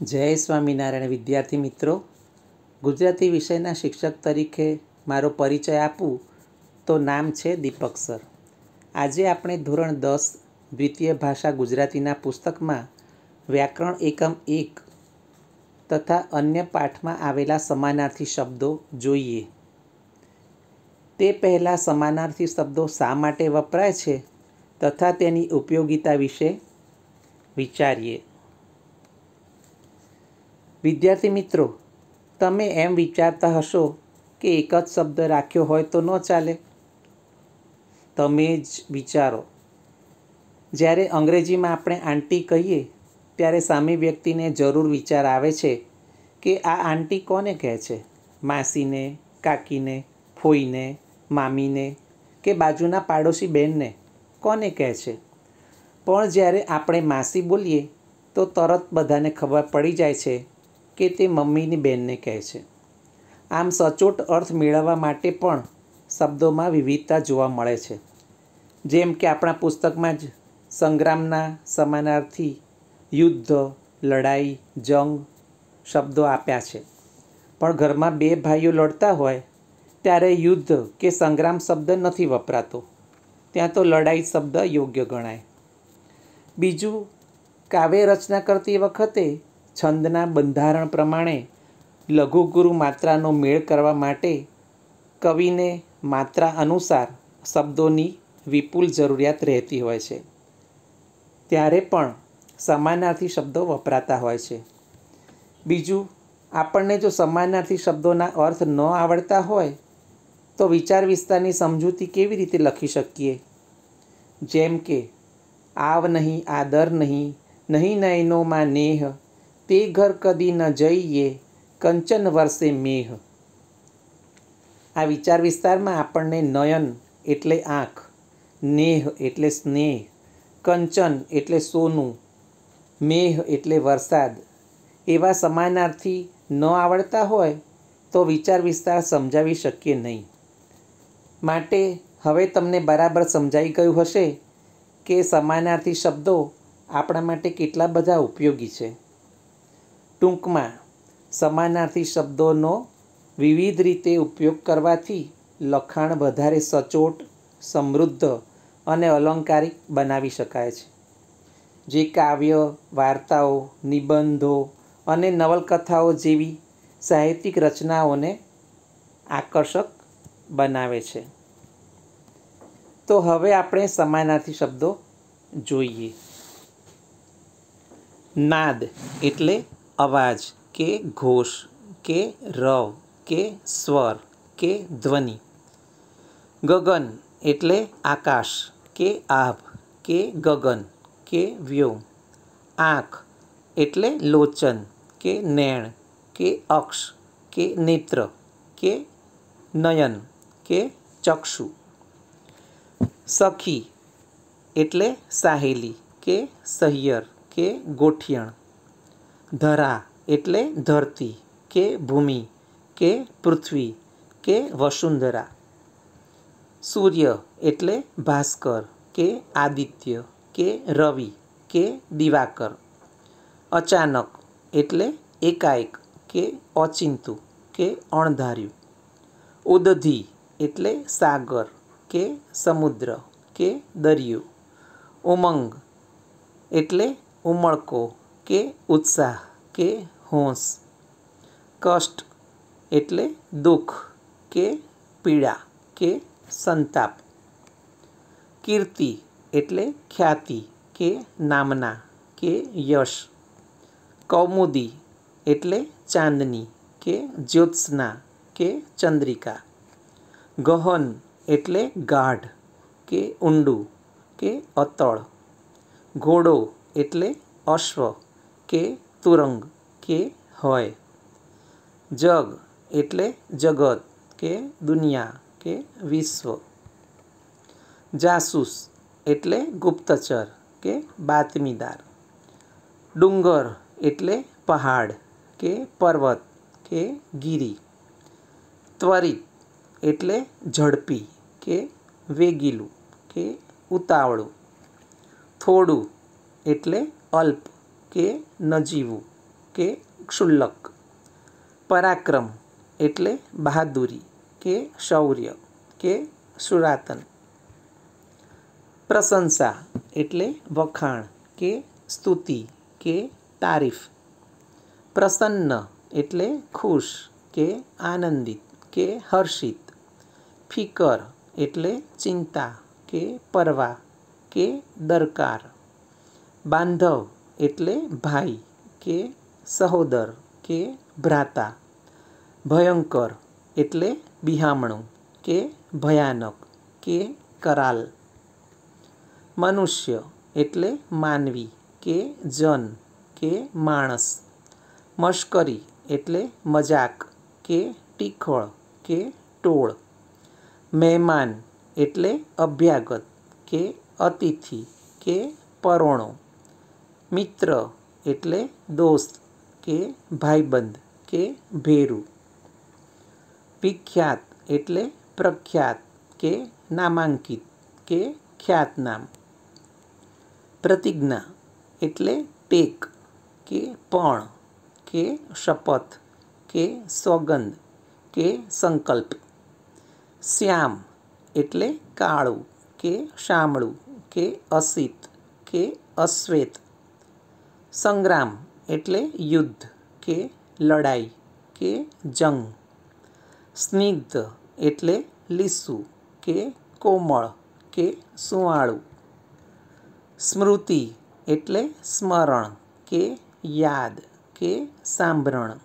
જય સ્વામિનારાયણ વિદ્યાર્થી મિત્રો, ગુજરાતી વિષયના શિક્ષક તરીકે મારો પરિચય આપું તો નામ છે દીપક સર. આજે આપણે ધોરણ 10 દ્વિતીય ભાષા ગુજરાતીના પુસ્તકમાં વ્યાકરણ એકમ 1 તથા અન્ય પાઠમાં આવેલા સમાનાર્થી શબ્દો જોઈએ. તે પહેલાં સમાનાર્થી શબ્દો શા માટે વપરાય છે તથા તેની ઉપયોગિતા વિશે વિચારીએ. વિદ્યાર્થી મિત્રો, તમે એમ વિચારતા હશો કે એક જ શબ્દ રાખ્યો હોય તો ન ચાલે? તમે જ વિચારો. જ્યારે અંગ્રેજીમાં આપણે આંટી કહીએ ત્યારે સામી વ્યક્તિને જરૂર વિચાર આવે છે કે આ આંટી કોને કહે છે? માસીને, કાકીને, ફોઈને, મામીને કે બાજુના પાડોશી બહેનને કોને કહે છે? પણ જ્યારે આપણે માસી બોલીએ તો તરત બધાને ખબર પડી જાય છે કે તે મમ્મીની બહેનને કહે છે. આમ સચોટ અર્થ મેળવવા માટે પણ શબ્દોમાં વિવિધતા જોવા મળે છે. જેમ કે આપણા પુસ્તકમાં જ સંગ્રામના સમાનાર્થી યુદ્ધ, લડાઈ, જંગ શબ્દો આપ્યા છે. પણ ઘરમાં બે ભાઈઓ લડતા હોય ત્યારે યુદ્ધ કે સંગ્રામ શબ્દ નથી વપરાતો. ત્યાં તો લડાઈ શબ્દ યોગ્ય ગણાય. બીજું, કાવ્ય રચના કરતી વખતે છંદના બંધારણ પ્રમાણે લઘુગુરુ માત્રાનો મેળ કરવા માટે કવિને માત્રા અનુસાર શબ્દોની વિપુલ જરૂરિયાત રહેતી હોય છે. ત્યારે પણ સમાનાર્થી શબ્દો વપરાતા હોય છે. બીજું, આપણને જો સમાનાર્થી શબ્દોના અર્થ ન આવડતા હોય તો વિચાર વિસ્તારની સમજૂતી કેવી રીતે લખી શકીએ? જેમ કે આવ નહીં, આદર નહીં, નહીં નયનોમાં નેહ, તે ઘર કદી ન જઈએ, કંચન વર્ષે મેહ. આ વિચાર વિસ્તારમાં આપણને નયન એટલે આંખ, નેહ એટલે સ્નેહ, કંચન એટલે સોનું, મેહ એટલે વરસાદ એવા સમાનાર્થી ન આવડતા હોય તો વિચાર વિસ્તાર સમજાવી શકીએ નહીં. માટે હવે તમને બરાબર સમજાઈ ગયું હશે કે સમાનાર્થી શબ્દો આપણા માટે કેટલા બધા ઉપયોગી છે. ટૂંકમાં, સમાનાર્થી શબ્દોનો વિવિધ રીતે ઉપયોગ કરવાથી લખાણ વધારે સચોટ, સમૃદ્ધ અને અલંકારિક બનાવી શકાય છે. જે કાવ્ય, વાર્તાઓ, નિબંધો અને નવલકથાઓ જેવી સાહિત્યિક રચનાઓને આકર્ષક બનાવે છે. તો હવે આપણે સમાનાર્થી શબ્દો જોઈએ. નાદ એટલે અવાજ કે ઘોષ કે રવ કે સ્વર કે ધ્વનિ. ગગન એટલે આકાશ કે આભ કે ગગન કે વ્યોમ. આંખ એટલે લોચન કે નેણ કે અક્ષ કે નેત્ર કે નયન કે ચક્ષુ. સખી એટલે સાહેલી કે સહિયર કે ગોઠિયણ. ધરા એટલે ધરતી કે ભૂમિ કે પૃથ્વી કે વસુંધરા. સૂર્ય એટલે ભાસ્કર કે આદિત્ય કે રવિ કે દિવાકર. અચાનક એટલે એકાએક કે ઓચિંતું કે અણધાર્યું. ઉદધિ એટલે સાગર કે સમુદ્ર કે દરિયો. ઉમંગ એટલે ઉમળકો કે ઉત્સાહ કે હોંશ. કષ્ટ એટલે દુઃખ કે પીડા કે સંતાપ. કીર્તિ એટલે ખ્યાતિ કે નામના કે યશ. કૌમુદી એટલે ચાંદની કે જ્યોત્સના કે ચંદ્રિકા. ગહન એટલે ગાઢ કે ઊંડું કે અતળ. ઘોડો એટલે અશ્વ કે તુરંગ કે હોય. જગ એટલે જગત કે દુનિયા કે વિશ્વ. જાસૂસ એટલે ગુપ્તચર કે બાતમીદાર. ડુંગર એટલે પહાડ કે પર્વત કે ગીરી. ત્વરિત એટલે ઝડપી કે વેગીલું કે ઉતાવળું. થોડું એટલે અલ્પ કે નજીવું કે ક્ષુલ્લક. પરાક્રમ એટલે બહાદુરી કે શૌર્ય કે સુરાતન. પ્રશંસા એટલે વખાણ કે સ્તુતિ કે તારીફ. પ્રસન્ન એટલે ખુશ કે આનંદિત કે હર્ષિત. ફિકર એટલે ચિંતા કે પરવા કે દરકાર. બાંધવ એટલે ભાઈ કે સહોદર કે ભ્રાતા. ભયંકર એટલે બિહામણું કે ભયાનક કે કરાલ. મનુષ્ય એટલે માનવી કે જન કે માણસ. મશ્કરી એટલે મજાક કે ટીખળ કે ટોળ. મહેમાન એટલે અભ્યાગત કે અતિથિ કે પરોણો. મિત્ર એટલે દોસ્ત કે ભાઈબંધ કે ભેરું. વિખ્યાત એટલે પ્રખ્યાત કે નામાંકિત કે ખ્યાતનામ. પ્રતિજ્ઞા એટલે ટેક કે પણ કે શપથ કે સોગંદ કે સંકલ્પ. શ્યામ એટલે કાળું કે શામળું કે અસિત કે અશ્વેત. સંગ્રામ એટલે યુદ્ધ કે લડાઈ કે જંગ. સ્નિગ્ધ એટલે લીસું કે કોમળ કે સુંવાળું. સ્મૃતિ એટલે સ્મરણ કે યાદ કે સાંભળણ.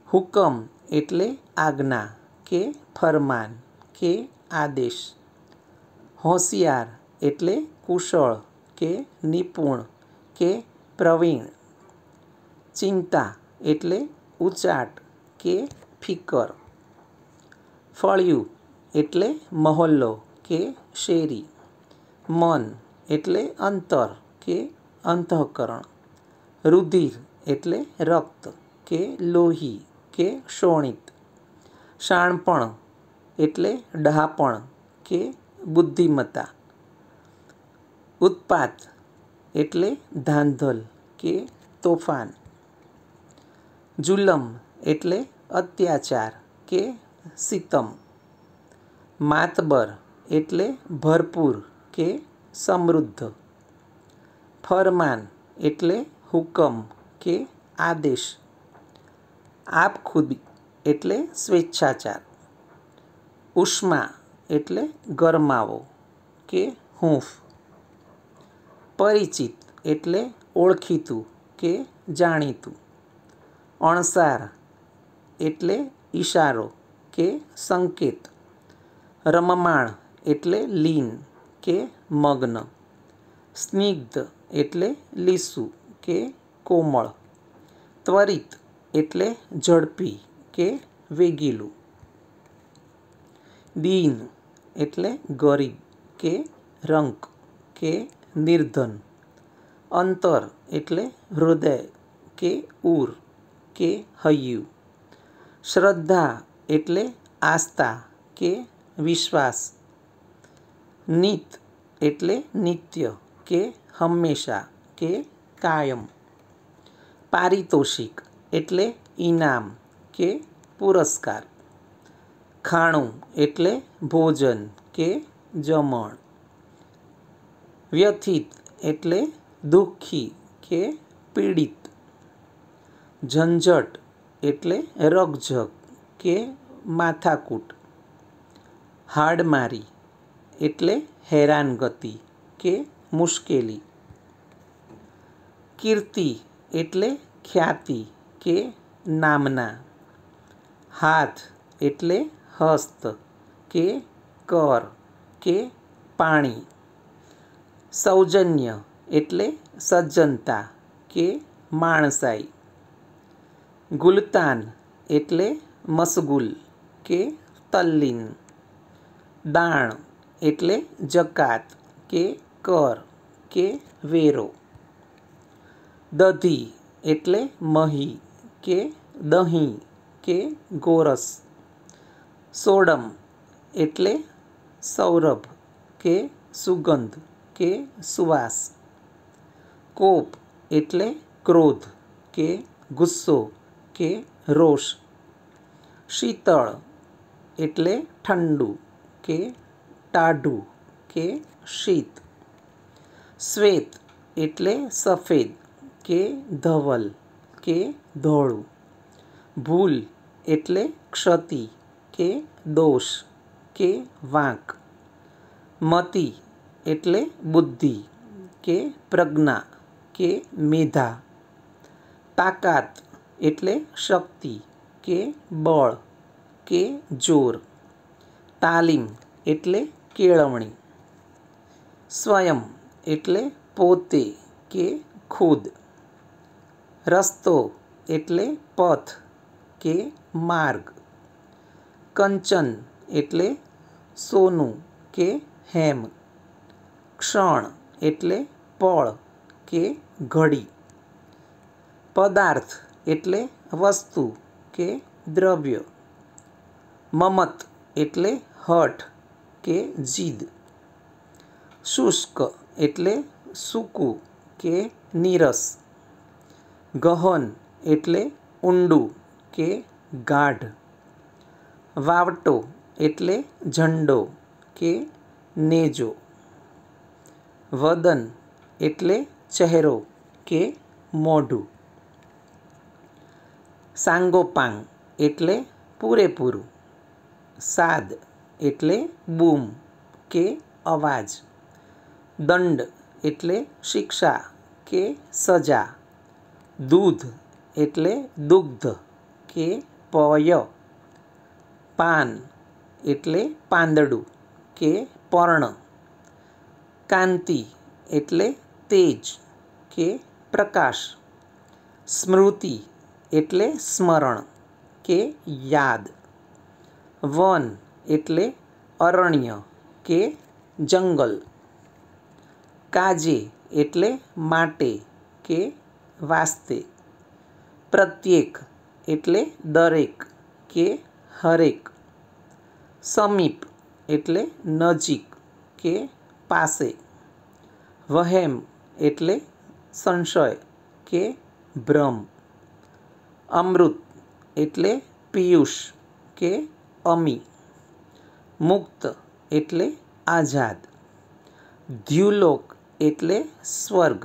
હુકમ એટલે આજ્ઞા કે ફરમાન કે આદેશ. હોશિયાર એટલે કુશળ કે નિપુણ કે પ્રવીણ. ચિંતા એટલે ઉચાટ કે ફિકર. ફળિયું એટલે મહોલ્લો કે શેરી. મન એટલે અંતર કે અંતઃકરણ. રુધિર એટલે રક્ત કે લોહી કે શોણિત. શાણપણ એટલે ડહાપણ કે બુદ્ધિમત્તા. ઉત્પાત એટલે ધાંધલ કે તોફાન. જુલમ એટલે અત્યાચાર કે સિતમ. માતબર એટલે ભરપૂર કે સમૃદ્ધ. ફરમાન એટલે હુકમ કે આદેશ. આપખુદી એટલે સ્વેચ્છાચાર. ઉષ્મા એટલે ગરમાવો કે હૂંફ. પરિચિત એટલે ઓળખીતું કે જાણીતું. અણસાર એટલે ઈશારો કે સંકેત. રમમાણ એટલે લીન કે મગ્ન. સ્નિગ્ધ એટલે લીસું કે કોમળ. ત્વરિત એટલે ઝડપી કે વેગીલું. દીન એટલે ગરીબ કે રંક કે નિર્ધન. અંતર એટલે હૃદય કે ઉર કે હૈયું. શ્રદ્ધા એટલે આસ્થા કે વિશ્વાસ. નિત એટલે નિત્ય કે હંમેશા કે કાયમ. પારિતોષિક એટલે ઇનામ કે પુરસ્કાર. ખાણું એટલે ભોજન કે જમણ. વ્યથિત એટલે દુઃખી કે પીડિત. ઝંઝટ એટલે રકઝક કે માથાકૂટ. હાડમારી એટલે હેરાનગતિ કે મુશ્કેલી. કીર્તિ એટલે ખ્યાતિ કે નામના. હાથ એટલે હસ્ત કે કર કે પાણી. સૌજન્ય એટલે સજ્જનતા કે માણસાઈ. ગુલતાન એટલે મશગુલ કે તલ્લીન. દાણ એટલે જકાત કે કર કે વેરો. દધી એટલે મહી કે દહીં કે ગોરસ. સોડમ એટલે સૌરભ કે સુગંધ કે સુવાસ. કોપ એટલે ક્રોધ કે ગુસ્સો કે રોષ. શીતળ એટલે ઠંડુ કે ટાઢું કે શીત. શ્વેત એટલે સફેદ કે ધવલ કે ધોળું. ભૂલ એટલે ક્ષતિ કે દોષ કે વાંક. મતિ એટલે બુદ્ધિ કે પ્રજ્ઞા કે મેધા. તાકાત એટલે શક્તિ કે બળ કે જોર. તાલીમ એટલે કેળવણી. સ્વયં એટલે પોતે કે ખુદ. રસ્તો એટલે પથ કે માર્ગ. કંચન એટલે સોનું કે હેમ. ક્ષણ એટલે પળ કે ઘડી. પદાર્થ એટલે વસ્તુ કે દ્રવ્ય. મમત એટલે હઠ કે જીદ. શુષ્ક એટલે સૂકું કે નીરસ. ગહન એટલે ઊંડું કે ગાઢ. વાવટો એટલે ઝંડો કે નેજો. વદન એટલે ચહેરો કે મોઢું. સાંગોપાંગ એટલે પૂરેપૂરું. સાદ એટલે બૂમ કે અવાજ. દંડ એટલે શિક્ષા કે સજા. દૂધ એટલે દુગ્ધ કે પય. પાન એટલે પાંદડું કે પર્ણ. કાંતિ એટલે તેજ કે પ્રકાશ. સ્મૃતિ એટલે સ્મરણ કે યાદ. વન એટલે અરણ્ય કે જંગલ. કાજે એટલે માટે કે વાસ્તે. પ્રત્યેક એટલે દરેક કે હરેક. સમીપ એટલે નજીક કે પાસે. વહેમ એટલે સંશય કે ભ્રમ. અમૃત એટલે પિયુષ કે અમી. મુક્ત એટલે આઝાદ. દ્યુલોક એટલે સ્વર્ગ.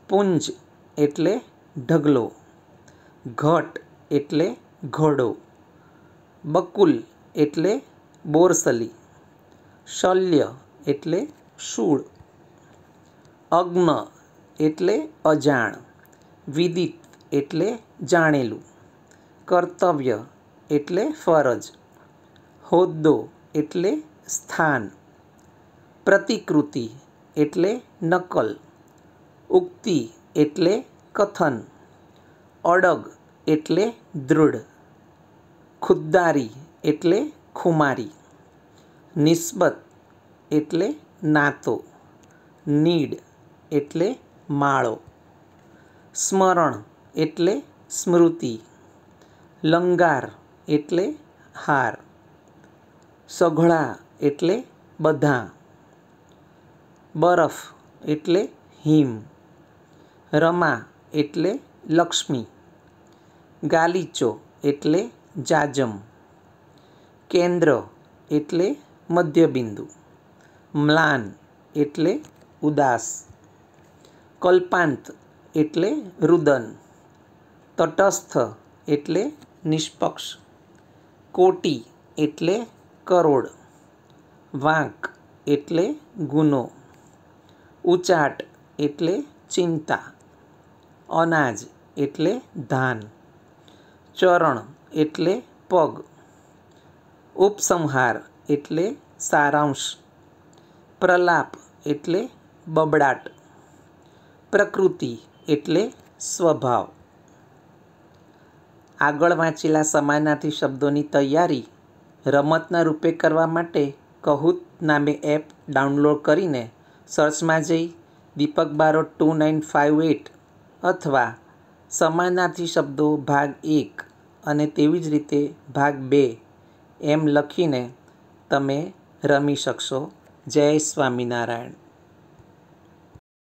પુંજ એટલે ઢગલો. ઘટ એટલે ઘડો. બકુલ એટલે બોરસલી. શલ્ય એટલે શૂળ. અગ્ન એટલે અજાણ. વિદિત એટલે જાણેલું. કર્તવ્ય એટલે ફરજ. હોદ્દો એટલે સ્થાન. પ્રતિકૃતિ એટલે નકલ. ઉક્તિ એટલે કથન. અડગ એટલે દૃઢ. ખુદ્દારી એટલે ખુમારી. નિસ્બત એટલે નાતો. નીડ એટલે માળો. સ્મરણ એટલે સ્મૃતિ. લંગાર એટલે હાર. સઘળા એટલે બધા. બરફ એટલે હિમ. રમા એટલે લક્ષ્મી. ગાલીચો એટલે જાજમ. કેન્દ્ર એટલે મધ્યબિંદુ. મ્લાન એટલે ઉદાસ. કલ્પાંત એટલે રુદન. તટસ્થ એટલે નિષ્પક્ષ. કોટી એટલે કરોડ. વાંક એટલે ગુનો. ઉચાટ એટલે ચિંતા. અનાજ એટલે ધાન. ચરણ એટલે પગ. ઉપસંહાર એટલે સારાંશ. પ્રલાપ એટલે બબડાટ. પ્રકૃતિ એટલે સ્વભાવ. આગળ વાંચેલા સમાનાર્થી શબ્દોની તૈયારી રમતના રૂપે કરવા માટે કહૂત નામે એપ ડાઉનલોડ કરીને સર્ચમાં જઈ દીપક બારોટ 2958 અથવા સમાનાર્થી શબ્દો ભાગ 1 અને તેવી જ રીતે ભાગ 2 એમ લખીને તમે રમી શકશો. જય સ્વામિનારાયણ.